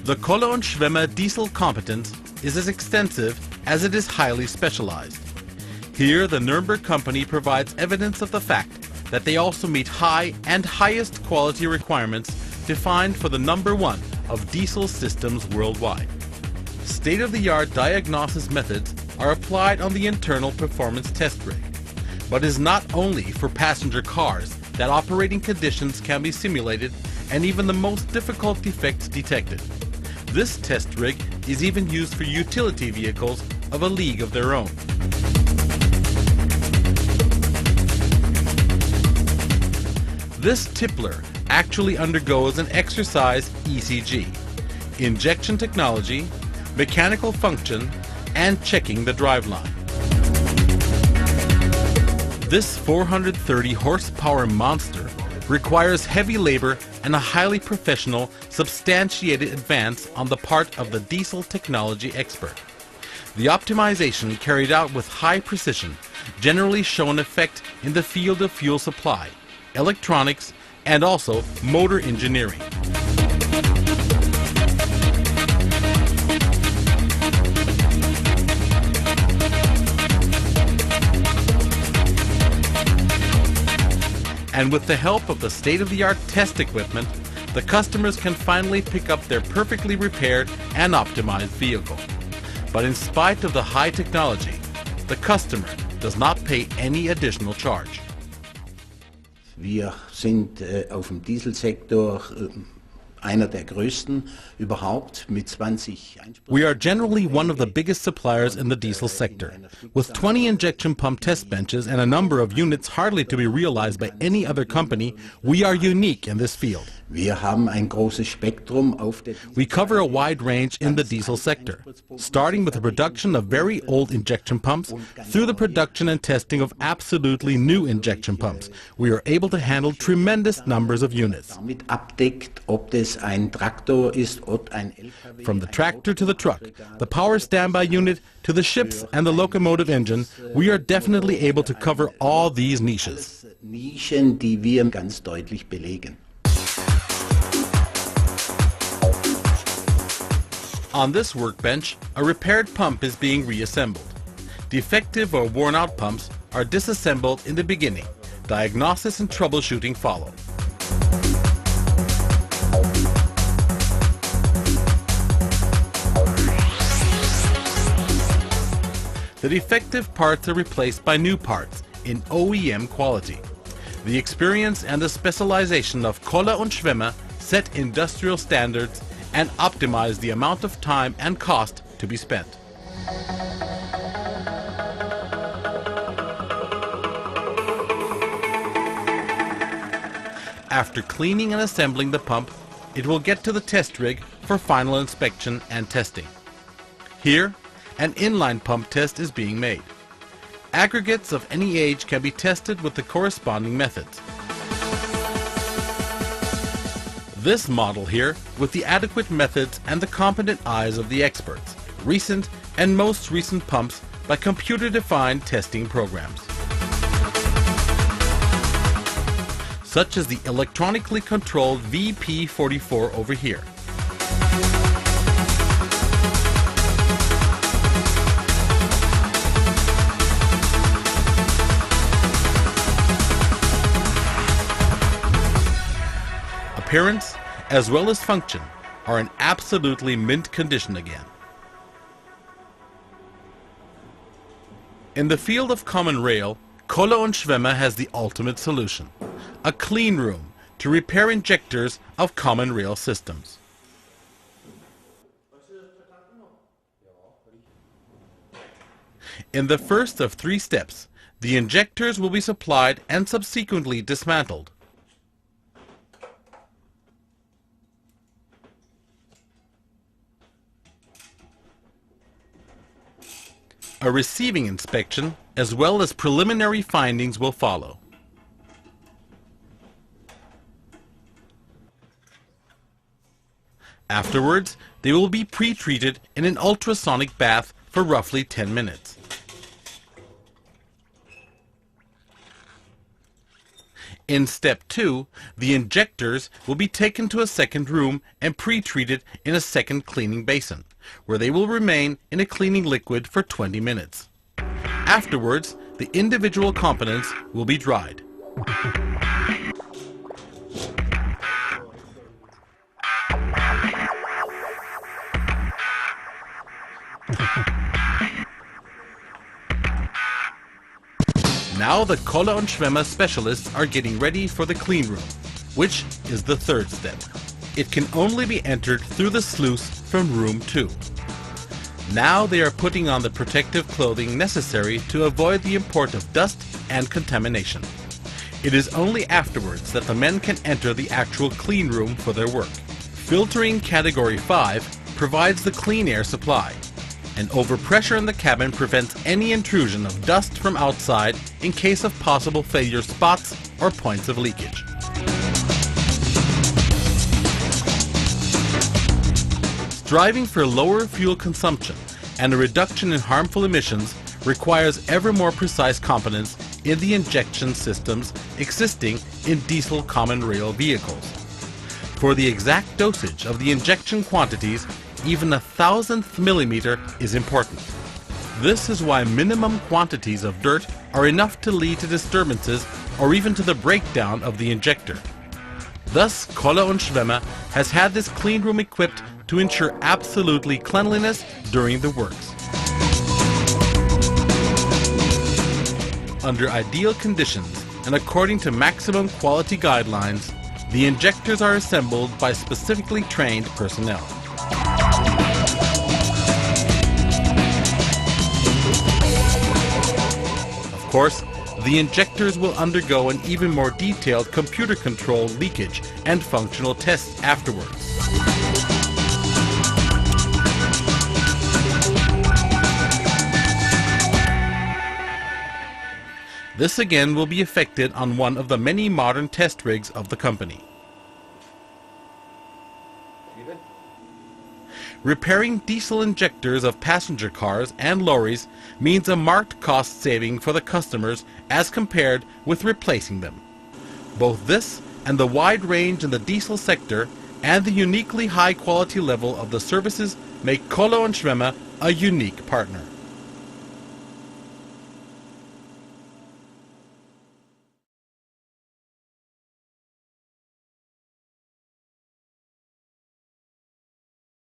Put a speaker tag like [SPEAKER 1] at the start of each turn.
[SPEAKER 1] The Kohle und Schwemme diesel competence is as extensive as it is highly specialized. Here, the Nuremberg company provides evidence of the fact that they also meet high and highest quality requirements defined for the #1 of diesel systems worldwide. State-of-the-art diagnosis methods are applied on the internal performance test rig, but is not only for passenger cars that operating conditions can be simulated and even the most difficult defects detected. This test rig is even used for utility vehicles of a league of their own. This tippler actually undergoes an exercise ECG, injection technology, mechanical function, and checking the driveline. This 430 horsepower monster requires heavy labor and a highly professional, substantiated advance on the part of the diesel technology expert. The optimization carried out with high precision generally show an effect in the field of fuel supply, electronics, and also motor engineering. And with the help of the state-of-the-art test equipment, the customers can finally pick up their perfectly repaired and optimized vehicle. But in spite of the high technology, the customer does not pay any additional charge.
[SPEAKER 2] Wir sind auf dem Dieselsektor einer der größten überhaupt mit 20
[SPEAKER 1] We are generally one of the biggest suppliers in the diesel sector. With 20 injection pump test benches and a number of units hardly to be realized by any other company, we are unique in this field.
[SPEAKER 2] Wir haben ein großes Spektrum auf der
[SPEAKER 1] We cover a wide range in the diesel sector, starting with the production of very old injection pumps through the production and testing of absolutely new injection pumps. We are able to handle tremendous numbers of units.
[SPEAKER 2] damit abdeckt, ob das ein Traktor ist oder ein LKW.
[SPEAKER 1] From the tractor to the truck, the power standby unit to the ships and the locomotive engine, we are definitely able to cover all these niches.
[SPEAKER 2] Nischen, die wir ganz deutlich belegen.
[SPEAKER 1] On this workbench, a repaired pump is being reassembled. Defective or worn-out pumps are disassembled in the beginning. Diagnosis and troubleshooting follow. The defective parts are replaced by new parts in OEM quality. The experience and the specialization of Kohle und Schwemme set industrial standards and optimize the amount of time and cost to be spent. After cleaning and assembling the pump, it will get to the test rig for final inspection and testing. Here, an inline pump test is being made. Aggregates of any age can be tested with the corresponding methods. This model here with the adequate methods and the competent eyes of the experts. Recent and most recent pumps by computer-defined testing programs. Such as the electronically controlled VP44 over here. Appearance as well as function are in absolutely mint condition again. In the field of common rail, Kohle und Schwemme has the ultimate solution, a clean room to repair injectors of common rail systems. In the first of 3 steps, the injectors will be supplied and subsequently dismantled. A receiving inspection as well as preliminary findings will follow. Afterwards, they will be pre-treated in an ultrasonic bath for roughly 10 minutes. In step 2, the injectors will be taken to a second room and pre-treated in a second cleaning basin, where they will remain in a cleaning liquid for 20 minutes. Afterwards, the individual components will be dried. Now the Kohle und Schwemme specialists are getting ready for the clean room, which is the third step. It can only be entered through the sluice from room 2. Now they are putting on the protective clothing necessary to avoid the import of dust and contamination. It is only afterwards that the men can enter the actual clean room for their work. Filtering category 5 provides the clean air supply, and overpressure in the cabin prevents any intrusion of dust from outside in case of possible failure spots or points of leakage. Striving for lower fuel consumption and a reduction in harmful emissions requires ever more precise components in the injection systems existing in diesel common rail vehicles. For the exact dosage of the injection quantities, even 1,000th millimeter is important. This is why minimum quantities of dirt are enough to lead to disturbances or even to the breakdown of the injector. Thus, Kohle und Schwemme has had this clean room equipped to ensure absolutely cleanliness during the works. Under ideal conditions and according to maximum quality guidelines, the injectors are assembled by specifically trained personnel. Of course, the injectors will undergo an even more detailed computer-controlled leakage and functional tests afterwards. This again will be effected on one of the many modern test rigs of the company. Repairing diesel injectors of passenger cars and lorries means a marked cost saving for the customers as compared with replacing them. Both this and the wide range in the diesel sector and the uniquely high quality level of the services make Kohle und Schwemme a unique partner.